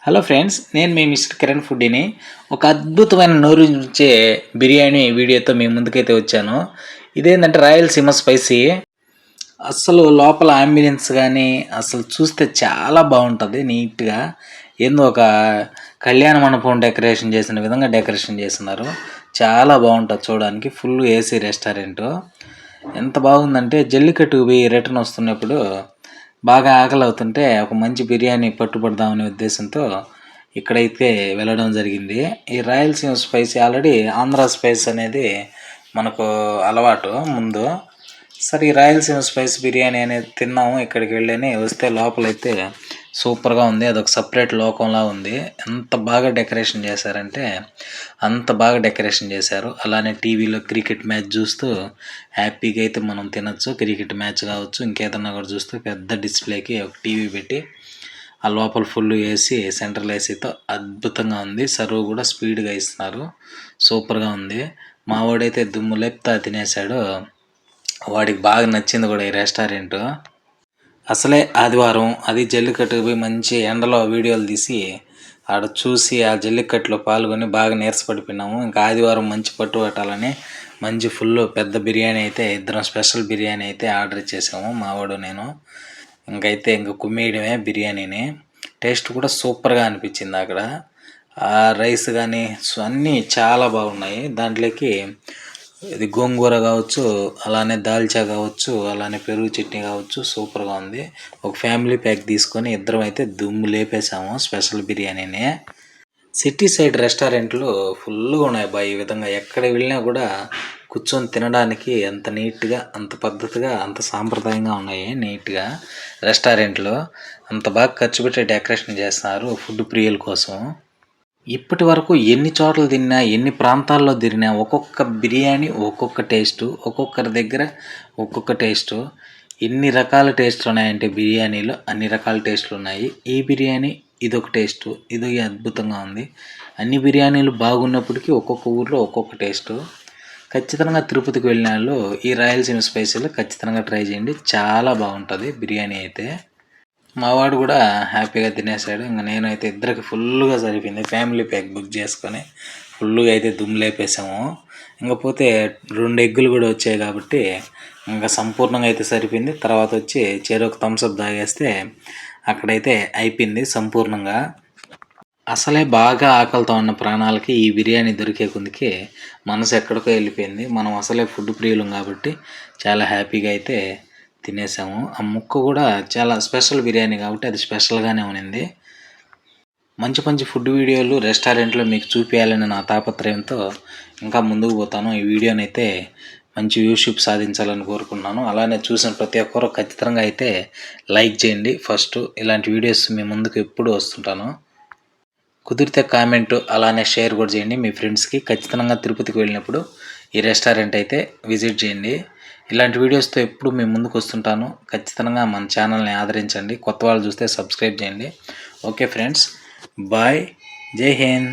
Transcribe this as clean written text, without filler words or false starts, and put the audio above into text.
Hello friends, నేను మీ mister Kiran ఫుడ్డీని. ఒక అద్భుతమైన నోరూరించే బిర్యానీ వీడియోతో మీ ముందుకైతే వచ్చాను. ఇదేంటంటే రాయలసీమ స్పైసీ. అస్సలు లోపల అంబియన్స్ కానీ అసలు చూస్తే చాలా బాగుంటుంది నీట్గా. ఏందో ఒక కళ్యాణ మండపం డెకరేషన్ చేసిన విధంగా డెకరేషన్ చేస్తున్నారు. చాలా బాగుంటుంది చూడడానికి. Full AC restaurant. ఎంత బాగుందంటే జల్లికట్టు పోయి రిటర్న్ వస్తున్నప్పుడు బాగా ఆకలి అవుతుంటే ఒక మంచి బిర్యానీ పట్టుబడదామనే ఉద్దేశంతో ఇక్కడైతే వెళ్ళడం జరిగింది. ఈ Rayalaseema spicy already Andhra spice అనేది మనకు అలవాటు ముందు. సరే, ఈ రాయలసీమ స్పైస్ బిర్యానీ అనేది తిన్నాము. ఇక్కడికి వెళ్ళని వస్తే లోపలైతే సూపర్గా ఉంది. అదొక సపరేట్ లోకంలా ఉంది. ఎంత బాగా డెకరేషన్ చేశారంటే అంత బాగా డెకరేషన్ చేశారు. అలానే టీవీలో క్రికెట్ మ్యాచ్ చూస్తూ హ్యాపీగా అయితే మనం తినచ్చు. క్రికెట్ మ్యాచ్ కావచ్చు, ఇంకేదన్నా కూడా చూస్తూ పెద్ద డిస్ప్లేకి ఒక టీవీ పెట్టి ఆ లోపల ఫుల్ ఏసీ, సెంట్రల్ ఏసీతో అద్భుతంగా ఉంది. సర్వ్ కూడా స్పీడ్గా ఇస్తున్నారు. సూపర్గా ఉంది. మా వాడైతే దుమ్ము లేపుతా తినేశాడు. వాడికి బాగా నచ్చింది కూడా ఈ రెస్టారెంట్. అసలే ఆదివారం, అది జల్లికట్టుకు పోయి మంచి ఎండలో వీడియోలు తీసి ఆడ చూసి ఆ జల్లికట్టులో పాల్గొని బాగా నీరసపడిపోయినాము. ఇంకా ఆదివారం మంచి పట్టు పట్టాలని మంచి ఫుల్ పెద్ద బిర్యానీ అయితే ఇద్దరం స్పెషల్ బిర్యానీ అయితే ఆర్డర్ ఇచ్చేసాము, మావాడు నేను. ఇంకైతే కుమ్మేయడమే బిర్యానీని. టేస్ట్ కూడా సూపర్గా అనిపించింది అక్కడ. ఆ రైస్ కానీ అన్నీ చాలా బాగున్నాయి. దాంట్లోకి ఇది గోంగూర కావచ్చు, అలానే దాల్చా కావచ్చు, అలానే పెరుగు చట్నీ కావచ్చు, సూపర్గా ఉంది. ఒక ఫ్యామిలీ ప్యాక్ తీసుకొని ఇద్దరం అయితే దుమ్ము లేపేసాము స్పెషల్ బిర్యానీని. సిటీ సైడ్ రెస్టారెంట్లు ఫుల్గా ఉన్నాయి బా. ఈ విధంగా ఎక్కడ వెళ్ళినా కూడా కూర్చొని తినడానికి ఎంత నీట్గా, అంత పద్ధతిగా, అంత సాంప్రదాయంగా ఉన్నాయి నీట్గా రెస్టారెంట్లు. అంత బాగా ఖర్చు పెట్టి డెకరేషన్ చేస్తున్నారు ఫుడ్ ప్రియుల కోసం. ఇప్పటి వరకు ఎన్ని చోట్ల తిన్నా, ఎన్ని ప్రాంతాల్లో తిరిగినా ఒక్కొక్క బిర్యానీ ఒక్కొక్క టేస్టు, ఒక్కొక్కరి దగ్గర ఒక్కొక్క టేస్టు. ఎన్ని రకాల టేస్ట్లు ఉన్నాయంటే బిర్యానీలో అన్ని రకాల టేస్ట్లు ఉన్నాయి. ఈ బిర్యానీ ఇదొక టేస్టు, ఇది అద్భుతంగా ఉంది. అన్ని బిర్యానీలు బాగున్నప్పటికీ ఒక్కొక్క ఊర్లో ఒక్కొక్క టేస్టు. ఖచ్చితంగా తిరుపతికి వెళ్ళిన వాళ్ళు ఈ రాయలసీమ స్పైసీలో ఖచ్చితంగా ట్రై చేయండి. చాలా బాగుంటుంది బిర్యానీ అయితే. మావాడు కూడా హ్యాపీగా తినేసాడు. ఇంకా నేనైతే ఇద్దరికి ఫుల్గా సరిపోయింది. ఫ్యామిలీ ప్యాక్ బుక్ చేసుకొని ఫుల్గా అయితే దుమ్ము లేపేసాము. ఇంకపోతే 2 ఎగ్గులు కూడా వచ్చాయి కాబట్టి ఇంకా సంపూర్ణంగా అయితే సరిపోయింది. తర్వాత వచ్చి చెరొక థమ్స్అప్ తాగేస్తే అక్కడైతే అయిపోయింది సంపూర్ణంగా. అసలే బాగా ఆకలితో ఉన్న ప్రాణాలకి ఈ బిర్యానీ దొరికే కొందికి మనసు ఎక్కడికో వెళ్ళిపోయింది. మనం అసలే ఫుడ్ ప్రియులం కాబట్టి చాలా హ్యాపీగా అయితే తినేసాము. ఆ ముక్క కూడా చాలా స్పెషల్ బిర్యానీ కాబట్టి అది స్పెషల్గానే ఉన్నింది. మంచి మంచి ఫుడ్ వీడియోలు రెస్టారెంట్లో మీకు చూపించాలని నా తాపత్రయంతో ఇంకా ముందుకు పోతాను. ఈ వీడియోని అయితే మంచి వ్యూషిప్ సాధించాలని కోరుకుంటున్నాను. అలానే చూసిన ప్రతి ఒక్కరు ఖచ్చితంగా అయితే లైక్ చేయండి. ఫస్ట్ ఇలాంటి వీడియోస్ మీ ముందుకు ఎప్పుడు వస్తుంటాను. కుదిరితే కామెంట్ అలానే షేర్ కూడా చేయండి మీ ఫ్రెండ్స్కి. ఖచ్చితంగా తిరుపతికి వెళ్ళినప్పుడు ఈ రెస్టారెంట్ అయితే విజిట్ చేయండి. ఇలాంటి వీడియోస్తో ఎప్పుడు మేము ముందుకు వస్తుంటాను. ఖచ్చితంగా మన ఛానల్ని ఆదరించండి. కొత్త వాళ్ళు చూస్తే సబ్స్క్రైబ్ చేయండి. Okay friends, bye. Jai Hind.